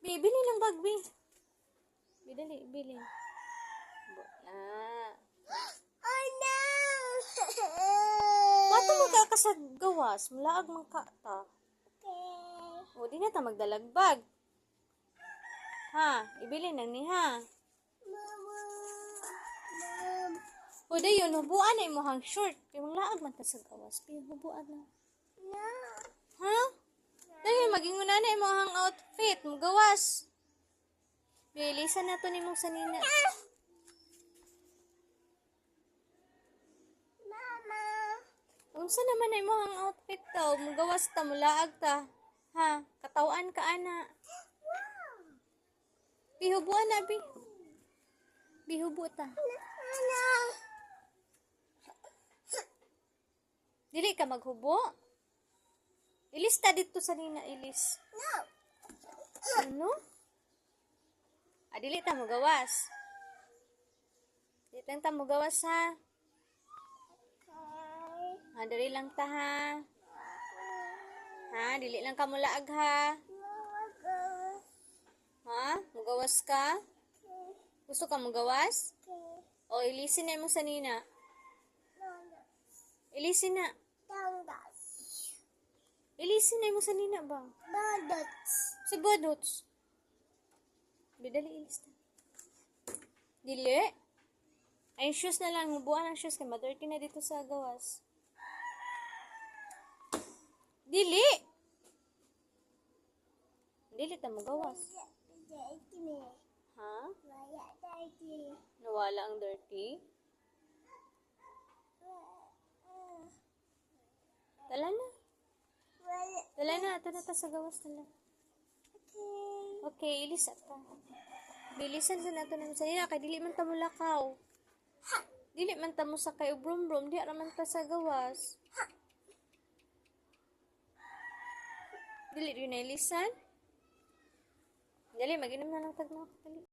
Bibili ng bag, bi. Bidali, bili. Ah. Oh no! Bato mo ka sa gawas, mulaag man ka ta. Okay. O, di na ta magdalagbag. Ha, ibili na ni ha. Mama. Mom. O, dayon, hubuan na imo hang short. Kaya mulaag man ta sa gawas. Kaya hubuan na. No. Ha? Dayon, maginguna na imo hang outfit. Magawas. Bilisan na to ni mong sanina. Mama. Unsa naman na imo hang outfit daw? Magawas ta, mulaag ta. Ha? Katawan ka, ana. Wow. Bihubuan na, bi. Bihubu ta. Ano? Dili ka maghubo? Ilis ta dito sa nina, ilis. No. Ano? Ah, dili ta mo gawas. Dili lang ta mo gawas, ha? Okay. Ah, dali lang ta, ha? Ha? Dili lang ka mulaag, ha? Mama. Ha? Mugawas ka? Gusto ka mugawas? Okay. O, ilisin na mo sa nina. No. Ilisin na. Tangas. Ilisin na mo sa nina ba? Badots. Sa badots. Bidali, ilis na. Dili. Ay, shoes na lang. Hubuan ang shoes. Kaya madirty na dito sa gawas. Dili. Dili ta mo gawas. Ha? Nawala ang dirty? Tala na. Tala na. Ito na ta sa gawas na lang. Okay, ilis ata. Bilisan sa nato naman sa nila. Kay dili man ta mo lakaw. Dili man ta mo sa kay brum-brum. Di raman ta sa gawas. Dili rin na ilisan. Dali, mag-inom na lang tagno. Dali.